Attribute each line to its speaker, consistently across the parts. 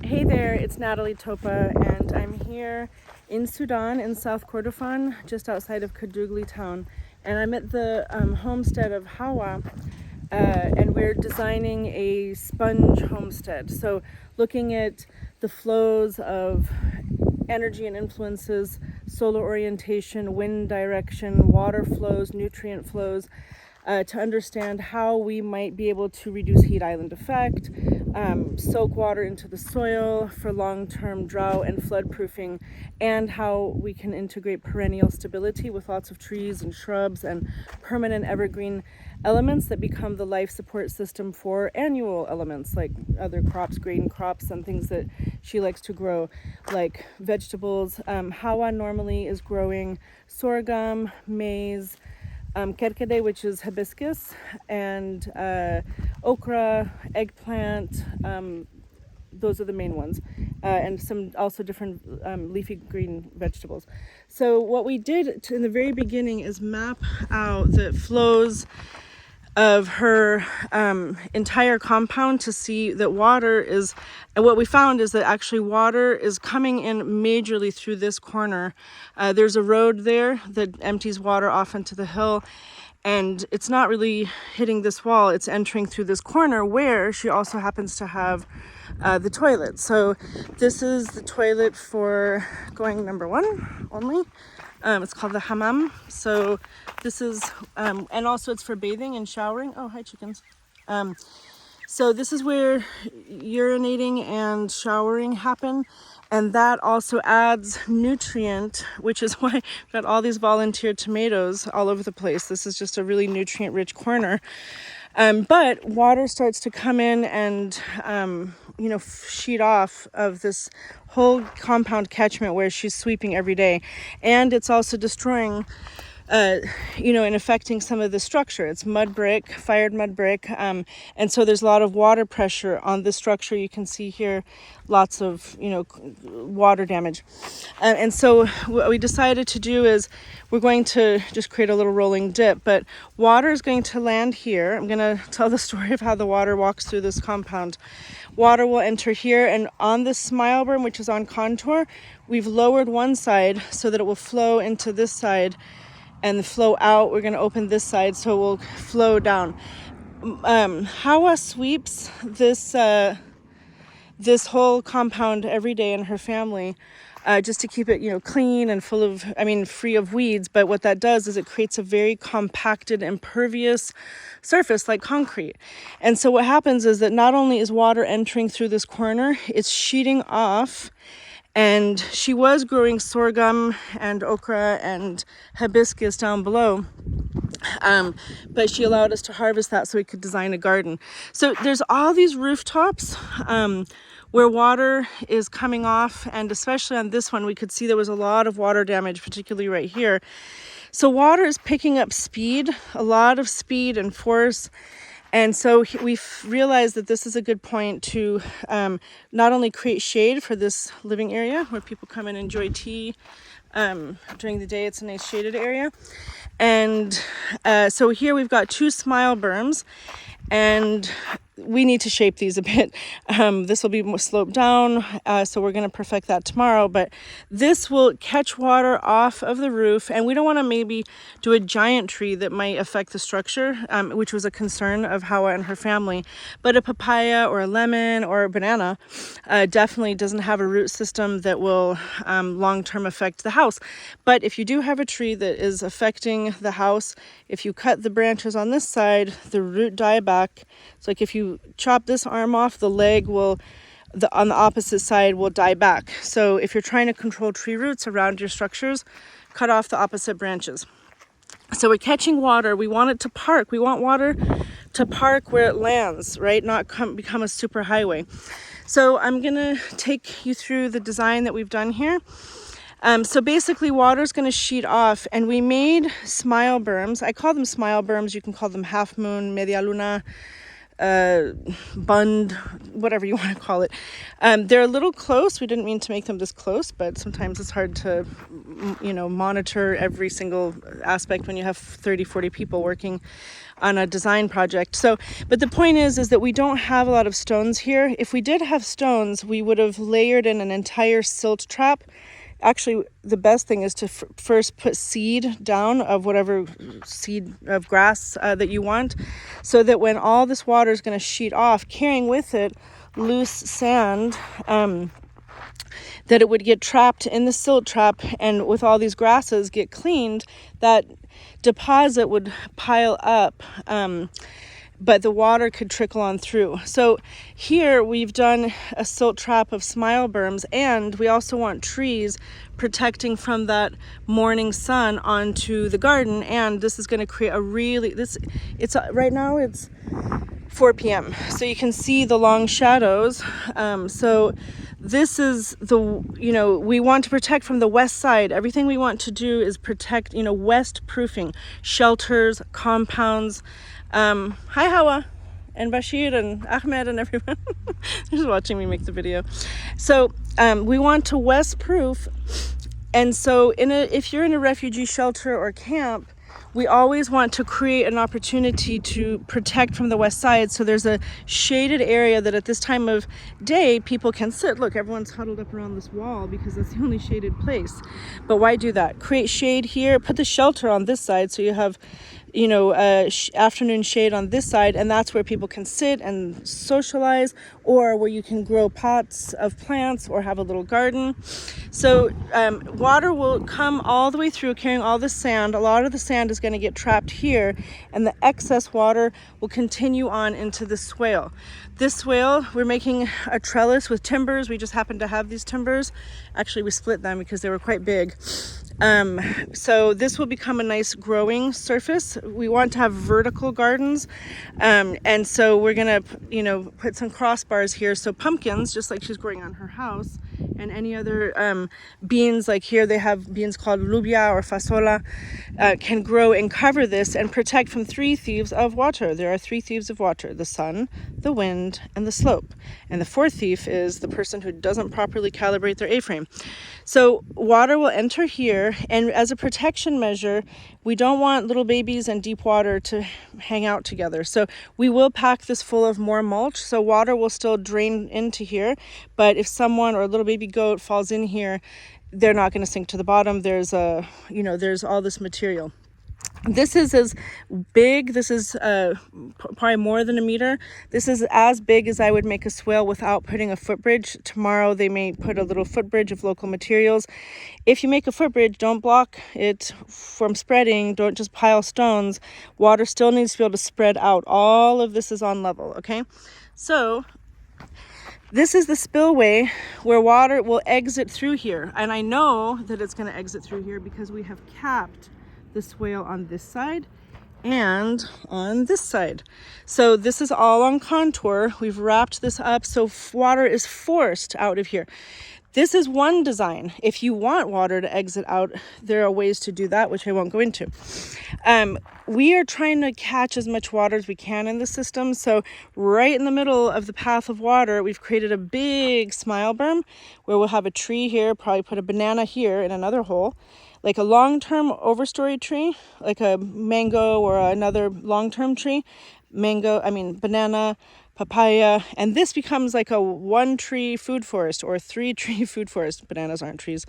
Speaker 1: Hey there, it's Natalie Topa, and I'm here in Sudan, in South Kordofan, just outside of Kadugli town. And I'm at the homestead of Hawa, and we're designing a sponge homestead. So looking at the flows of energy and influences, solar orientation, wind direction, water flows, nutrient flows, to understand how we might be able to reduce heat island effect, soak water into the soil for long-term drought and flood proofing, and how we can integrate perennial stability with lots of trees and shrubs and permanent evergreen elements that become the life support system for annual elements like other crops, grain crops, and things that she likes to grow, like vegetables. Hawa normally is growing sorghum, maize, kerkede, which is hibiscus, and okra, eggplant. Those are the main ones, and some also different leafy green vegetables. So what we did in the very beginning is map out the flows of her entire compound to see that water is, and what we found is that actually water is coming in majorly through this corner. There's a road there that empties water off into the hill, and it's not really hitting this wall, it's entering through this corner where she also happens to have the toilet. So this is the toilet for going number one only. It's called the hammam. So this is, and also it's for bathing and showering. Oh, hi chickens. So this is where urinating and showering happen. And that also adds nutrient, which is why we've got all these volunteer tomatoes all over the place. This is just a really nutrient rich corner. But water starts to come in and, sheet off of this whole compound catchment where she's sweeping every day. And it's also destroying, and affecting some of the structure. It's mud brick, fired mud brick. And so there's a lot of water pressure on this structure. You can see here lots of, water damage. And so what we decided to do is we're going to just create a little rolling dip, but water is going to land here. I'm going to tell the story of how the water walks through this compound. Water will enter here, and on this smile berm, which is on contour, we've lowered one side so that it will flow into this side and flow out. We're going to open this side so it will flow down. Hawa sweeps this whole compound every day, in her family, just to keep it, clean and free of weeds. But what that does is it creates a very compacted, impervious surface like concrete. And so what happens is that not only is water entering through this corner, it's sheeting off. And she was growing sorghum and okra and hibiscus down below. But she allowed us to harvest that so we could design a garden. So there's all these rooftops where water is coming off, and especially on this one we could see there was a lot of water damage, particularly right here. So water is picking up speed, a lot of speed and force. And so we've realized that this is a good point to not only create shade for this living area where people come and enjoy tea during the day. It's a nice shaded area. And so here we've got two smile berms, and we need to shape these a bit. This will be more sloped down, so we're going to perfect that tomorrow. But this will catch water off of the roof, and we don't want to maybe do a giant tree that might affect the structure, which was a concern of Hawa and her family. But a papaya or a lemon or a banana definitely doesn't have a root system that will long-term affect the house. But if you do have a tree that is affecting the house, if you cut the branches on this side, the root die back. So like if you chop this arm off, the leg will, on the opposite side, will die back. So if you're trying to control tree roots around your structures, cut off the opposite branches. So we're catching water. We want it to park. We want water to park where it lands, right? Not become a super highway. So I'm gonna take you through the design that we've done here. So basically water is going to sheet off, and we made smile berms. I call them smile berms. You can call them half moon, media luna, bund, whatever you want to call it. They're a little close. We didn't mean to make them this close, but sometimes it's hard to, monitor every single aspect when you have 30, 40 people working on a design project. So, but the point is that we don't have a lot of stones here. If we did have stones, we would have layered in an entire silt trap. Actually, the best thing is to first put seed down of whatever seed of grass that you want, so that when all this water is going to sheet off, carrying with it loose sand, that it would get trapped in the silt trap, and with all these grasses get cleaned, that deposit would pile up, but the water could trickle on through. So here we've done a silt trap of smile berms, and we also want trees protecting from that morning sun onto the garden. And this is going to create a right now it's 4 p.m. so you can see the long shadows. So this is we want to protect from the west side. Everything we want to do is protect, west proofing, shelters, compounds. Hi Hawa and Bashir and Ahmed and everyone. They're just watching me make the video. So we want to west proof. And so if you're in a refugee shelter or camp, we always want to create an opportunity to protect from the west side. So there's a shaded area that at this time of day people can sit. Look, everyone's huddled up around this wall because that's the only shaded place. But why do that? Create shade here, put the shelter on this side so you have afternoon shade on this side, and that's where people can sit and socialize, or where you can grow pots of plants or have a little garden. So water will come all the way through, carrying all the sand. A lot of the sand is going to get trapped here, and the excess water will continue on into the swale. This swale, we're making a trellis with timbers. We just happen to have these timbers. Actually, we split them because they were quite big. So this will become a nice growing surface. We want to have vertical gardens. And so we're going to, put some crossbars here. So pumpkins, just like she's growing on her house, and any other beans, like here they have beans called lubia or fasola, can grow and cover this and protect from 3 thieves of water. There are 3 thieves of water: the sun, the wind, and the slope. And the 4th thief is the person who doesn't properly calibrate their A-frame. So water will enter here, and as a protection measure, we don't want little babies and deep water to hang out together. So we will pack this full of more mulch, so water will still drain into here. But if someone or a little baby goat falls in here, they're not going to sink to the bottom. There's there's all this material. This is as big. This is probably more than a meter. This is as big as I would make a swale without putting a footbridge. Tomorrow they may put a little footbridge of local materials. If you make a footbridge, don't block it from spreading. Don't just pile stones. Water still needs to be able to spread out. All of this is on level, okay? So this is the spillway where water will exit through here. And I know that it's going to exit through here because we have capped the swale on this side and on this side. So this is all on contour. We've wrapped this up so water is forced out of here. This is one design. If you want water to exit out, there are ways to do that, which I won't go into. We are trying to catch as much water as we can in the system. So right in the middle of the path of water, we've created a big smile berm where we'll have a tree here, probably put a banana here in another hole, like a long-term overstory tree, like a mango or another long-term tree. Banana, papaya, and this becomes like a 1-tree food forest or 3-tree food forest. Bananas aren't trees.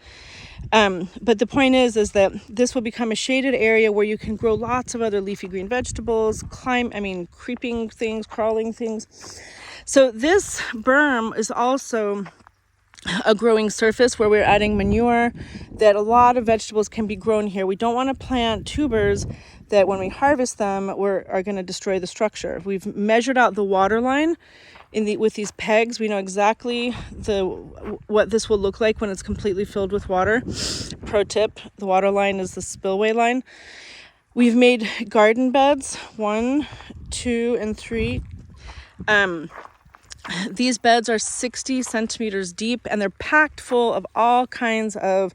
Speaker 1: But the point is that this will become a shaded area where you can grow lots of other leafy green vegetables, creeping things, crawling things. So this berm is also a growing surface where we're adding manure, that a lot of vegetables can be grown here. We don't want to plant tubers that when we harvest them are going to destroy the structure. We've measured out the water line with these pegs. We know exactly what this will look like when it's completely filled with water. Pro tip, the water line is the spillway line. We've made garden beds 1, 2, and 3. These beds are 60 centimeters deep, and they're packed full of all kinds of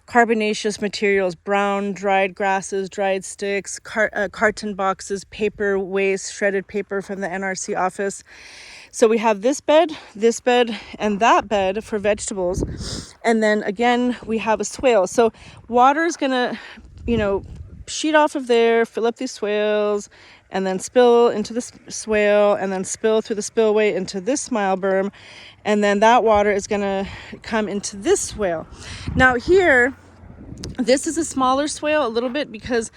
Speaker 1: carbonaceous materials, brown, dried grasses, dried sticks, carton boxes, paper waste, shredded paper from the NRC office. So we have this bed, and that bed for vegetables. And then again, we have a swale. So water is going to, sheet off of there, fill up these swales, and then spill into the swale, and then spill through the spillway into this smile berm. And then that water is going to come into this swale. Now here, this is a smaller swale a little bit because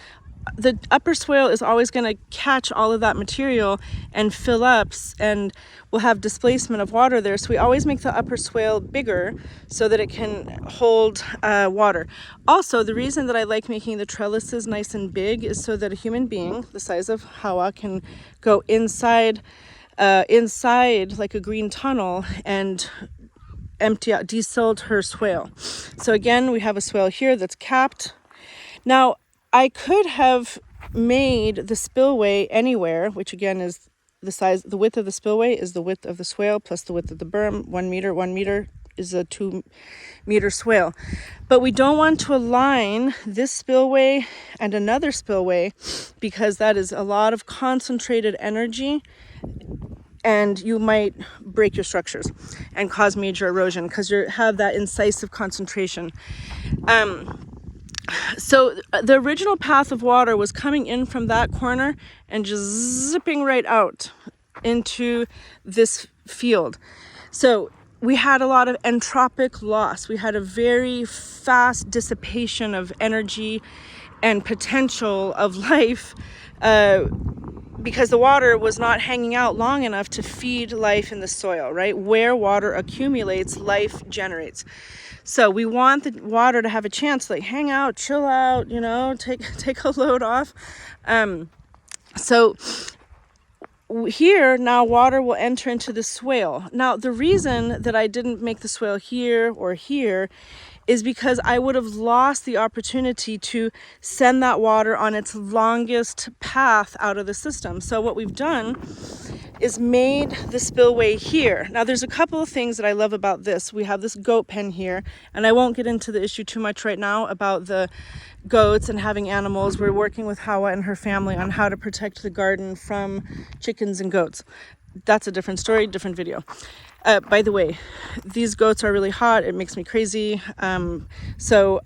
Speaker 1: the upper swale is always going to catch all of that material and fill up, and we'll have displacement of water there. So we always make the upper swale bigger so that it can hold water. Also, the reason that I like making the trellises nice and big is so that a human being the size of Hawa can go inside like a green tunnel and empty out, desilt her swale. So again, we have a swale here that's capped. Now, I could have made the spillway anywhere, which again is the width of the spillway is the width of the swale plus the width of the berm. 1 meter, 1 meter is a 2 meter swale. But we don't want to align this spillway and another spillway because that is a lot of concentrated energy, and you might break your structures and cause major erosion because you have that incisive concentration. So the original path of water was coming in from that corner and just zipping right out into this field. So we had a lot of entropic loss. We had a very fast dissipation of energy and potential of life because the water was not hanging out long enough to feed life in the soil, right? Where water accumulates, life generates. So we want the water to have a chance to hang out, chill out, take a load off. So here now water will enter into the swale. Now the reason that I didn't make the swale here or here is because I would have lost the opportunity to send that water on its longest path out of the system. So what we've done is made the spillway here. Now there's a couple of things that I love about this. We have this goat pen here, and I won't get into the issue too much right now about the goats and having animals. We're working with Hawa and her family on how to protect the garden from chickens and goats. That's a different story, different video. By the way, these goats are really hot. It makes me crazy. So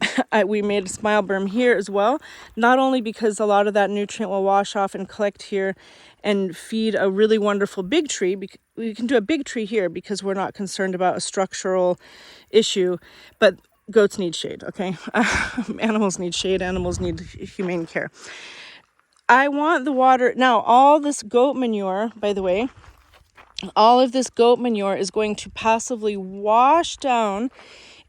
Speaker 1: we made a smile berm here as well, not only because a lot of that nutrient will wash off and collect here and feed a really wonderful big tree. We can do a big tree here because we're not concerned about a structural issue, but goats need shade, okay? Animals need shade. Animals need humane care. I want the water. Now, all this goat manure, by the way, all of this goat manure is going to passively wash down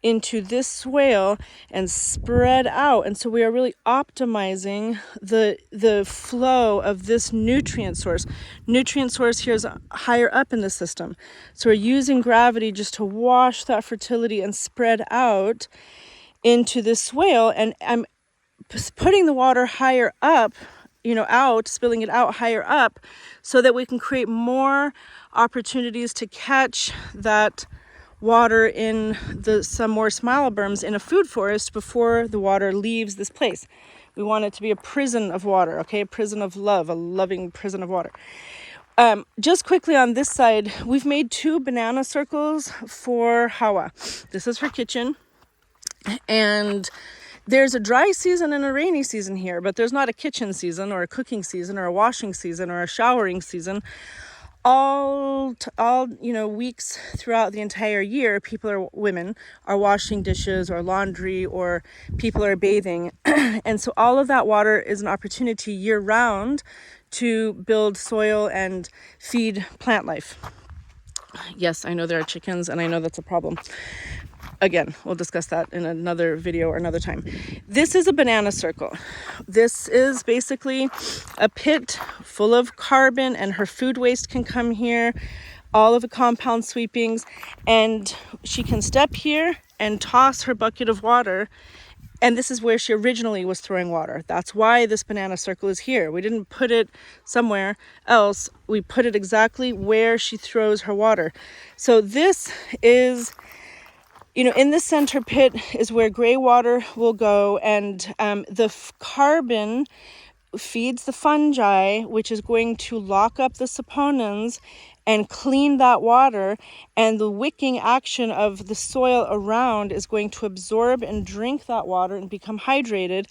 Speaker 1: into this swale and spread out. And so we are really optimizing the flow of this nutrient source. Nutrient source here is higher up in the system. So we're using gravity just to wash that fertility and spread out into this swale. And I'm putting the water higher up, spilling it out higher up so that we can create more opportunities to catch that water in some more smile berms in a food forest before the water leaves this place. We want it to be a prison of water, okay? A prison of love, a loving prison of water. Just quickly on this side, we've made 2 banana circles for Hawa. This is her kitchen, and there's a dry season and a rainy season here, but there's not a kitchen season or a cooking season or a washing season or a showering season. All weeks throughout the entire year, women are washing dishes or laundry, or people are bathing. And so all of that water is an opportunity year round to build soil and feed plant life. Yes, I know there are chickens, and I know that's a problem. Again, we'll discuss that in another video or another time. This is a banana circle. This is basically a pit full of carbon, and her food waste can come here, all of the compound sweepings, and she can step here and toss her bucket of water. And this is where she originally was throwing water. That's why this banana circle is here. We didn't put it somewhere else. We put it exactly where she throws her water. So this is in the center pit is where gray water will go, and the carbon feeds the fungi, which is going to lock up the saponins and clean that water, and the wicking action of the soil around is going to absorb and drink that water and become hydrated,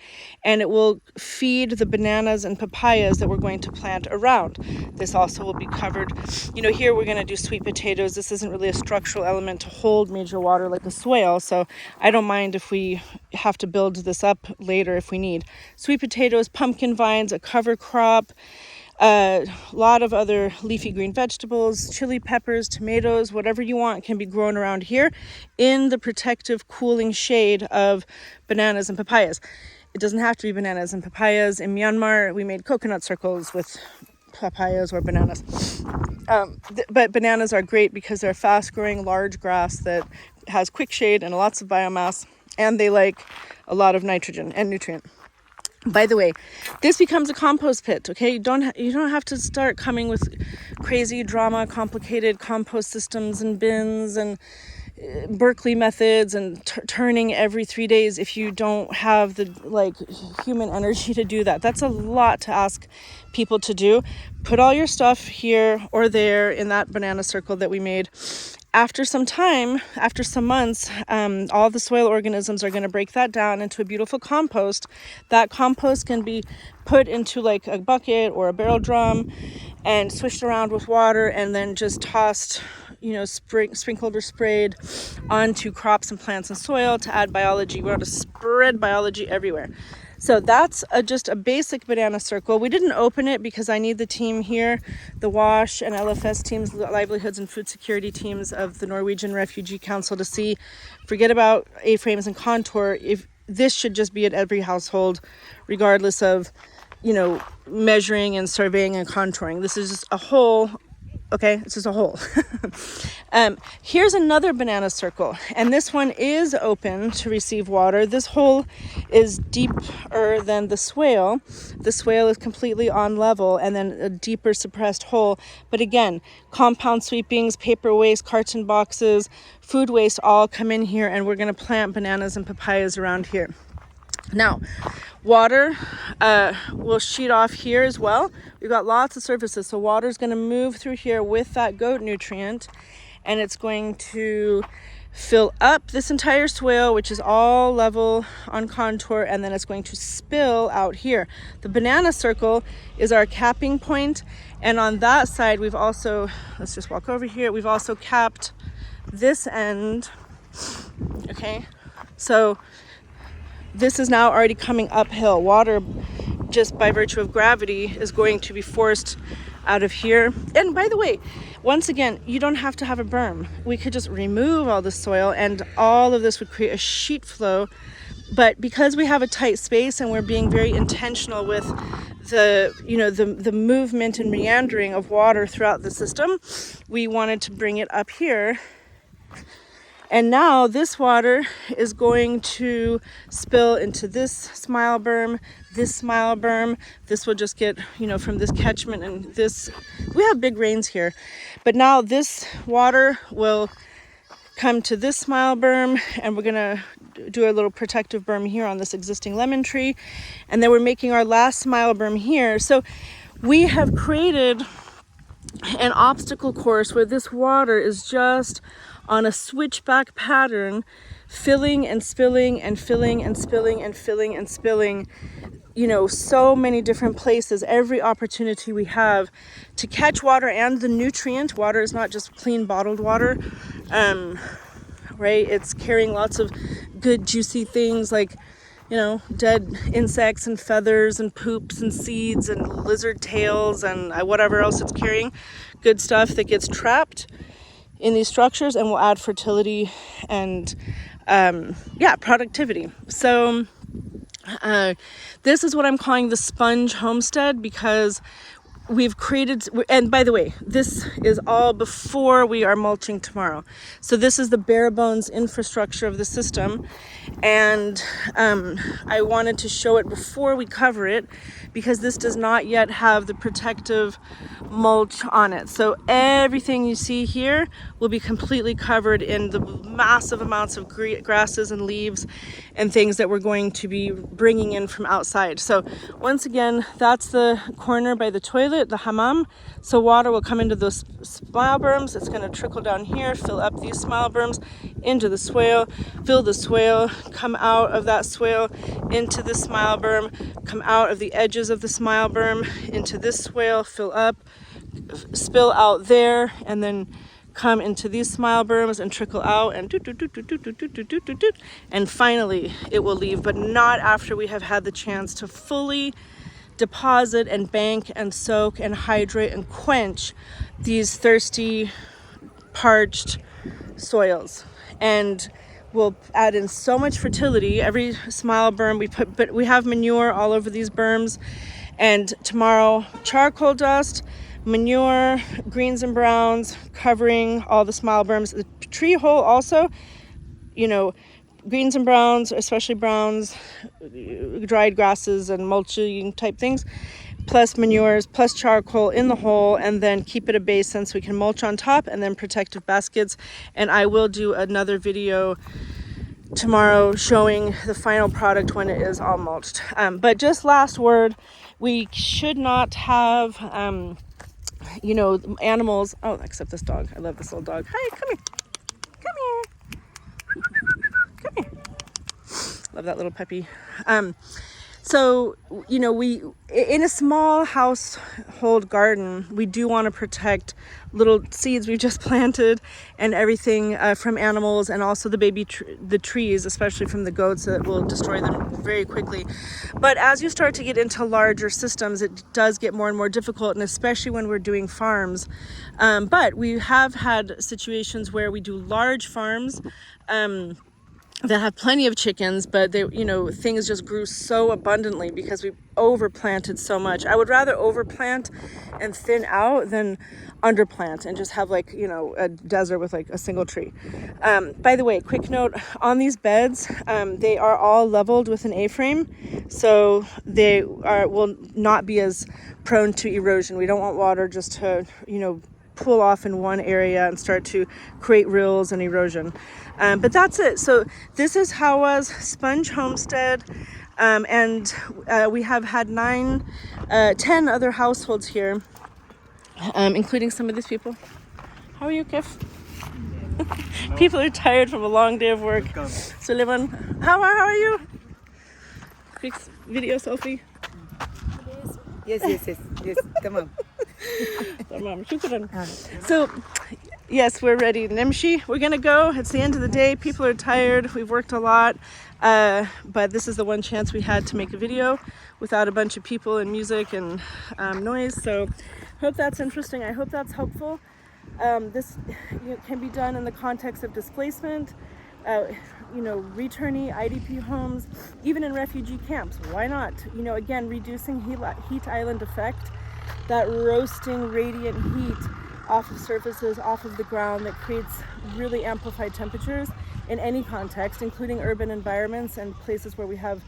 Speaker 1: and it will feed the bananas and papayas that we're going to plant around. This also will be covered, here we're going to do sweet potatoes. This isn't really a structural element to hold major water like a swale, so I don't mind if we have to build this up later if we need. Sweet potatoes, pumpkin vines, a cover crop, a lot of other leafy green vegetables, chili peppers, tomatoes, whatever you want can be grown around here in the protective, cooling shade of bananas and papayas. It doesn't have to be bananas and papayas. In Myanmar, we made coconut circles with papayas or bananas. But bananas are great because they're a fast-growing, large grass that has quick shade and lots of biomass, and they like a lot of nitrogen and nutrient. By the way, this becomes a compost pit, okay? You don't have to start coming with crazy drama, complicated compost systems and bins and Berkeley methods and turning every 3 days if you don't have the human energy to do that. That's a lot to ask people to do. Put all your stuff here or there in that banana circle that we made. After some time, after some months, all the soil organisms are going to break that down into a beautiful compost. That compost can be put into a bucket or a barrel drum and swished around with water and then just tossed, sprinkled or sprayed onto crops and plants and soil to add biology. We want to spread biology everywhere. So that's just a basic banana circle. We didn't open it because I need the team here, the WASH and LFS teams, livelihoods and food security teams of the Norwegian Refugee Council to see, forget about A-frames and contour, if this should just be at every household, regardless of, measuring and surveying and contouring. This is just a hole. Okay, it's just a hole. Here's another banana circle, and this one is open to receive water. This hole is deeper than the swale. The swale is completely on level, and then a deeper suppressed hole. But again, compound sweepings, paper waste, carton boxes, food waste all come in here, and we're going to plant bananas and papayas around here. Now, water will sheet off here as well. We've got lots of surfaces, so water is going to move through here with that goat nutrient, and it's going to fill up this entire swale, which is all level on contour, and then it's going to spill out here. The banana circle is our capping point, and on that side we've also, let's just walk over here, we've also capped this end. Okay, so this is now already coming uphill. Water, just by virtue of gravity, is going to be forced out of here. And by the way, once again, you don't have to have a berm. We could just remove all the soil and all of this would create a sheet flow. But because we have a tight space and we're being very intentional with the movement and meandering of water throughout the system, we wanted to bring it up here. And now this water is going to spill into this smile berm, this smile berm. This will just get, from this catchment, and this, we have big rains here. But now this water will come to this smile berm, and we're going to do a little protective berm here on this existing lemon tree. And then we're making our last smile berm here. So we have created an obstacle course where this water is just on a switchback pattern, filling and spilling and filling and spilling and filling and spilling, so many different places. Every opportunity we have to catch water and the nutrient. Water is not just clean bottled water, right? It's carrying lots of good juicy things like, dead insects and feathers and poops and seeds and lizard tails and whatever else it's carrying. Good stuff that gets trapped in these structures and will add fertility and productivity. So this is what I'm calling the sponge homestead, because we've created, and by the way, this is all before we are mulching tomorrow. So this is the bare bones infrastructure of the system. And I wanted to show it before we cover it, because this does not yet have the protective mulch on it. So everything you see here will be completely covered in the massive amounts of grasses and leaves and things that we're going to be bringing in from outside. So once again, that's the corner by the toilet, the hammam. So water will come into those smile berms. It's going to trickle down here, fill up these smile berms into the swale, fill the swale, come out of that swale into the smile berm, come out of the edges of the smile berm into this swale, fill up, spill out there, and then come into these smile berms and trickle out and and finally it will leave, but not after we have had the chance to fully deposit and bank and soak and hydrate and quench these thirsty, parched soils. And we'll add in so much fertility. Every smile berm but we have manure all over these berms, and tomorrow charcoal dust, manure, greens and browns covering all the smile berms. The tree hole also, you know, greens and browns, especially browns, dried grasses and mulching type things, plus manures, plus charcoal in the hole, and then keep it a basin so we can mulch on top, and then protective baskets. And I will do another video tomorrow showing the final product when it is all mulched. But just last word, we should not have you know, animals. Oh, except this dog. I love this little dog. Hi, come here. Come here. Love that little puppy. So, you know, we, in a small household garden, we do want to protect little seeds we've just planted and everything from animals, and also the the trees, especially from the goats that will destroy them very quickly. But as you start to get into larger systems, it does get more and more difficult, and especially when we're doing farms. But we have had situations where we do large farms, that have plenty of chickens, but they, you know, things just grew so abundantly because we overplanted so much. I would rather overplant and thin out than underplant and just have, like, you know, a desert with like a single tree. By the way, quick note on these beds, they are all leveled with an A-frame, so they will not be as prone to erosion. We don't want water just to, you know, pool off in one area and start to create rills and erosion. But that's it. So this is Hawa's sponge homestead, and we have had 10 other households here, including some of these people. How are you, Kif? People are tired from a long day of work. Suleiman, Hawa, how are you? Quick video selfie.
Speaker 2: Yes. Tamam.
Speaker 1: Tamam. Shukran. So, yes, we're ready. Nimshi, we're gonna go. It's the end of the day. People are tired. We've worked a lot, but this is the one chance we had to make a video without a bunch of people and music and noise. So, hope that's interesting. I hope that's helpful. This can be done in the context of displacement. You know, returnee IDP homes, even in refugee camps. Why not? You know, again, reducing heat island effect, that roasting radiant heat off of surfaces, off of the ground, that creates really amplified temperatures in any context, including urban environments and places where we have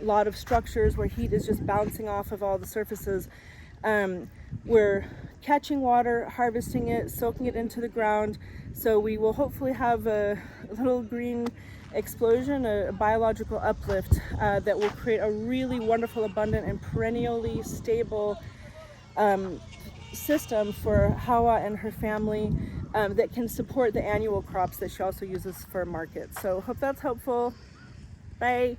Speaker 1: a lot of structures where heat is just bouncing off of all the surfaces. We're catching water, harvesting it, soaking it into the ground. So we will hopefully have a little green explosion, a biological uplift that will create a really wonderful, abundant, and perennially stable system for Hawa and her family that can support the annual crops that she also uses for market. So hope that's helpful. Bye.